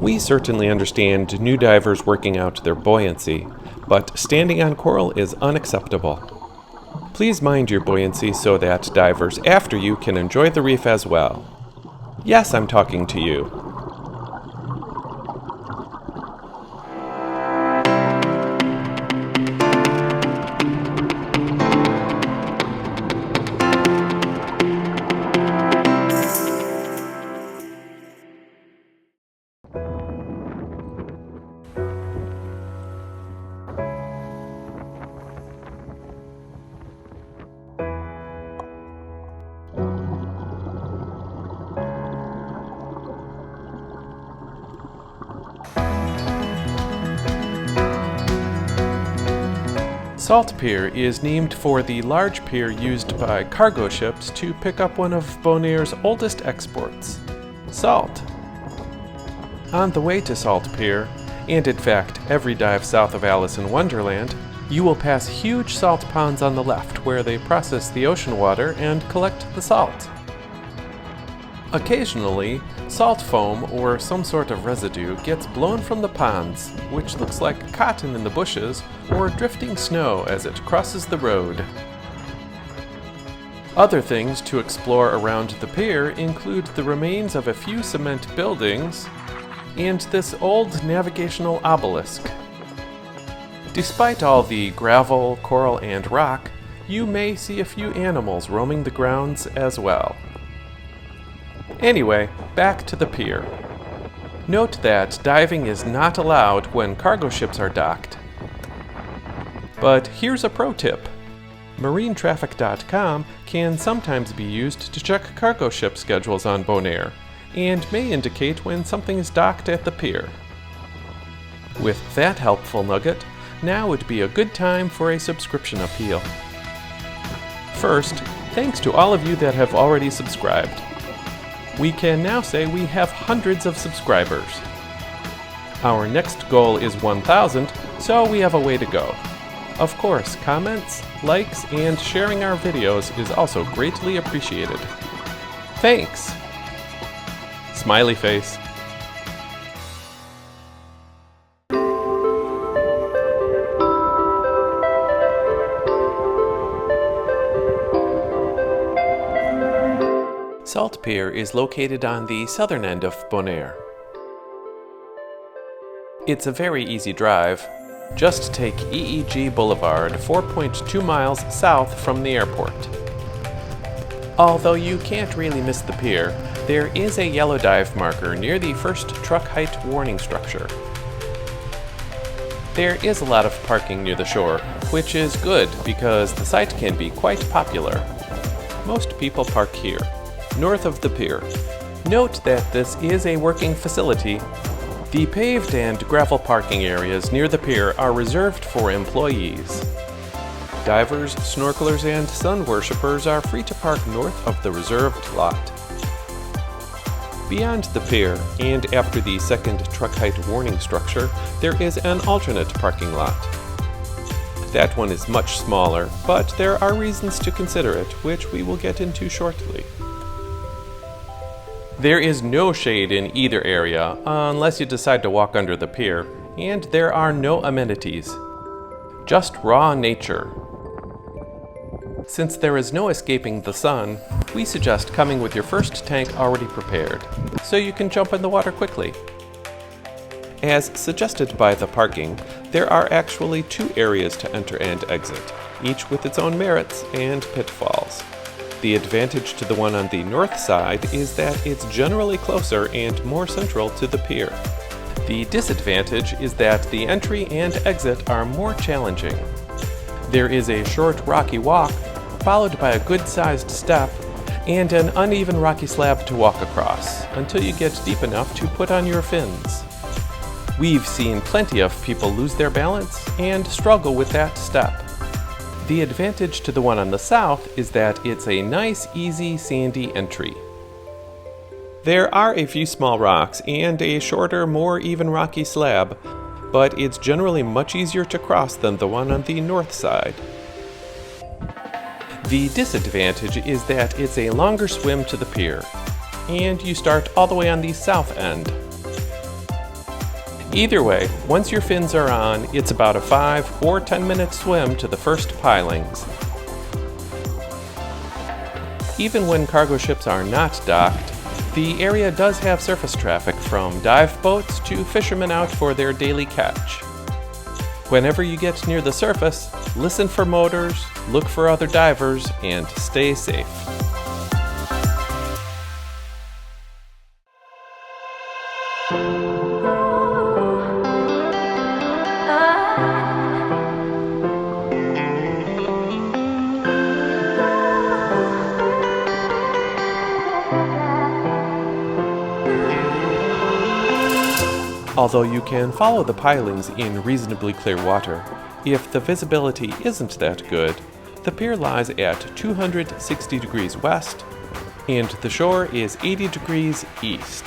We certainly understand new divers working out their buoyancy, but standing on coral is unacceptable. Please mind your buoyancy so that divers after you can enjoy the reef as well. Yes, I'm talking to you. Salt Pier is named for the large pier used by cargo ships to pick up one of Bonaire's oldest exports, salt. On the way to Salt Pier, and in fact every dive south of Alice in Wonderland, you will pass huge salt ponds on the left where they process the ocean water and collect the salt. Occasionally, salt foam or some sort of residue gets blown from the ponds, which looks like cotton in the bushes or drifting snow as it crosses the road. Other things to explore around the pier include the remains of a few cement buildings and this old navigational obelisk. Despite all the gravel, coral, and rock, you may see a few animals roaming the grounds as well. Anyway, back to the pier. Note that diving is not allowed when cargo ships are docked. But here's a pro tip. MarineTraffic.com can sometimes be used to check cargo ship schedules on Bonaire, and may indicate when something is docked at the pier. With that helpful nugget, now would be a good time for a subscription appeal. First, thanks to all of you that have already subscribed. We can now say we have hundreds of subscribers. Our next goal is 1,000, so we have a way to go. Of course, comments, likes, and sharing our videos is also greatly appreciated. Thanks! Smiley face. Salt Pier is located on the southern end of Bonaire. It's a very easy drive. Just take EEG Boulevard 4.2 miles south from the airport. Although you can't really miss the pier, there is a yellow dive marker near the first truck height warning structure. There is a lot of parking near the shore, which is good because the site can be quite popular. Most people park here, north of the pier. Note that this is a working facility. The paved and gravel parking areas near the pier are reserved for employees. Divers, snorkelers, and sun worshippers are free to park north of the reserved lot. Beyond the pier, and after the second truck height warning structure, there is an alternate parking lot. That one is much smaller, but there are reasons to consider it, which we will get into shortly. There is no shade in either area, unless you decide to walk under the pier, and there are no amenities. Just raw nature. Since there is no escaping the sun, we suggest coming with your first tank already prepared, so you can jump in the water quickly. As suggested by the parking, there are actually two areas to enter and exit, each with its own merits and pitfalls. The advantage to the one on the north side is that it's generally closer and more central to the pier. The disadvantage is that the entry and exit are more challenging. There is a short rocky walk, followed by a good-sized step, and an uneven rocky slab to walk across, until you get deep enough to put on your fins. We've seen plenty of people lose their balance and struggle with that step. The advantage to the one on the south is that it's a nice, easy, sandy entry. There are a few small rocks and a shorter, more even rocky slab, but it's generally much easier to cross than the one on the north side. The disadvantage is that it's a longer swim to the pier, and you start all the way on the south end. Either way, once your fins are on, it's about a 5 or 10-minute swim to the first pilings. Even when cargo ships are not docked, the area does have surface traffic from dive boats to fishermen out for their daily catch. Whenever you get near the surface, listen for motors, look for other divers, and stay safe. Although you can follow the pilings in reasonably clear water, if the visibility isn't that good, the pier lies at 260 degrees west, and the shore is 80 degrees east.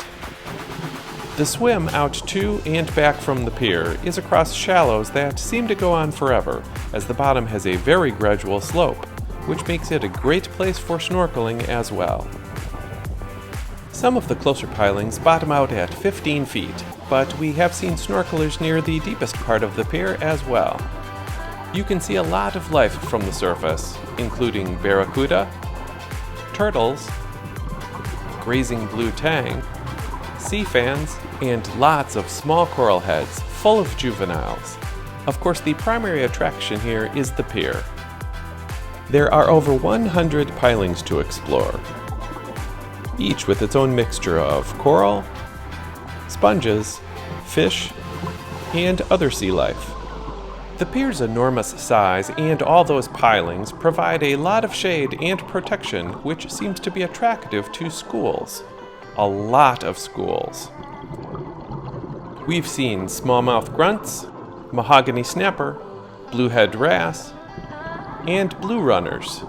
The swim out to and back from the pier is across shallows that seem to go on forever, as the bottom has a very gradual slope, which makes it a great place for snorkeling as well. Some of the closer pilings bottom out at 15 feet, but we have seen snorkelers near the deepest part of the pier as well. You can see a lot of life from the surface, including barracuda, turtles, grazing blue tang, sea fans, and lots of small coral heads full of juveniles. Of course, the primary attraction here is the pier. There are over 100 pilings to explore, each with its own mixture of coral, sponges, fish, and other sea life. The pier's enormous size and all those pilings provide a lot of shade and protection, which seems to be attractive to schools. A lot of schools. We've seen smallmouth grunts, mahogany snapper, bluehead wrasse, and blue runners.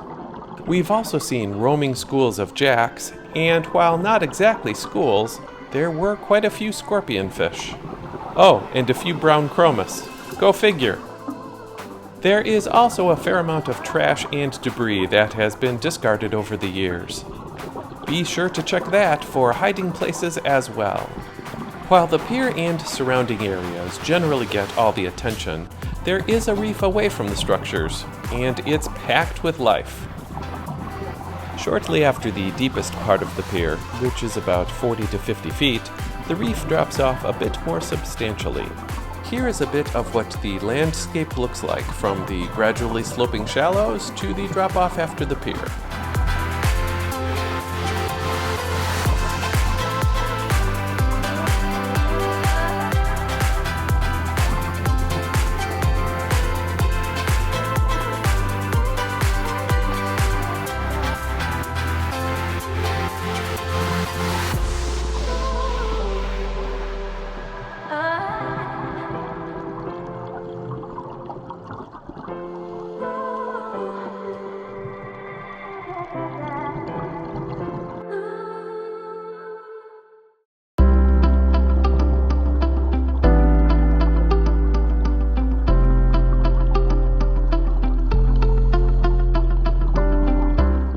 We've also seen roaming schools of jacks, and while not exactly schools, there were quite a few scorpion fish. Oh, and a few brown chromis. Go figure. There is also a fair amount of trash and debris that has been discarded over the years. Be sure to check that for hiding places as well. While the pier and surrounding areas generally get all the attention, there is a reef away from the structures, and it's packed with life. Shortly after the deepest part of the pier, which is about 40 to 50 feet, the reef drops off a bit more substantially. Here is a bit of what the landscape looks like from the gradually sloping shallows to the drop-off after the pier.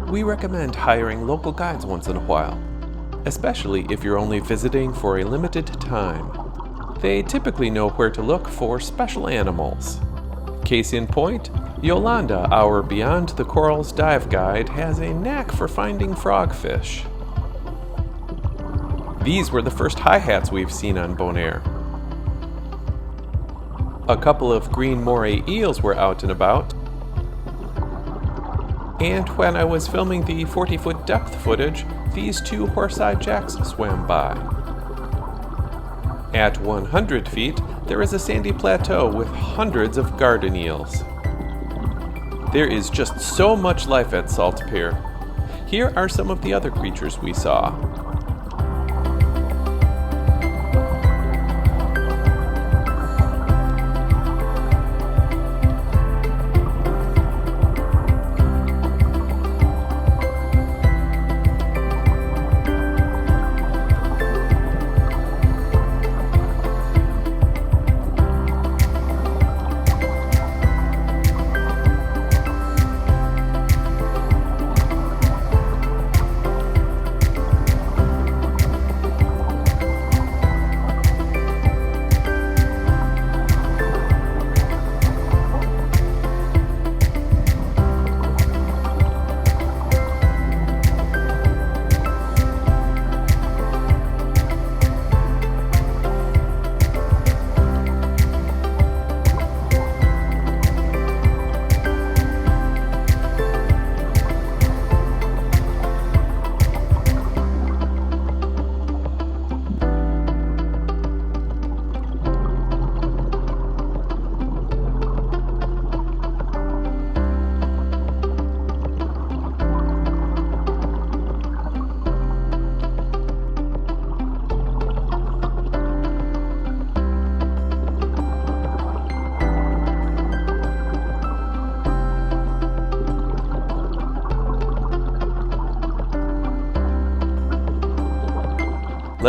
We recommend hiring local guides once in a while, especially if you're only visiting for a limited time. They typically know where to look for special animals. Case in point, Yolanda, our Beyond the Corals dive guide, has a knack for finding frogfish. These were the first hi-hats we've seen on Bonaire. A couple of green moray eels were out and about, and when I was filming the 40-foot depth footage, these two horse-eyed jacks swam by. At 100 feet, there is a sandy plateau with hundreds of garden eels. There is just so much life at Salt Pier. Here are some of the other creatures we saw.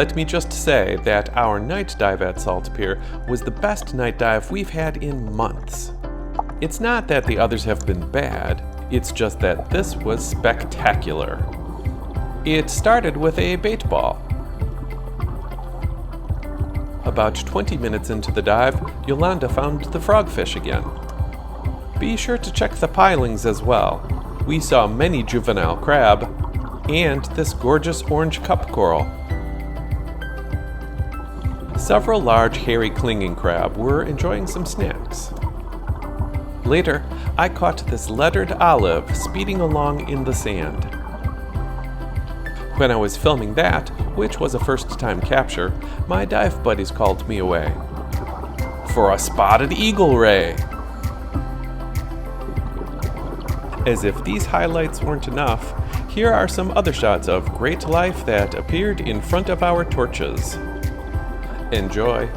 Let me just say that our night dive at Salt Pier was the best night dive we've had in months. It's not that the others have been bad, it's just that this was spectacular. It started with a bait ball. About 20 minutes into the dive, Yolanda found the frogfish again. Be sure to check the pilings as well. We saw many juvenile crab, and this gorgeous orange cup coral. Several large hairy clinging crab were enjoying some snacks. Later, I caught this lettered olive speeding along in the sand. When I was filming that, which was a first-time capture, my dive buddies called me away. For a spotted eagle ray! As if these highlights weren't enough, here are some other shots of great life that appeared in front of our torches. Enjoy!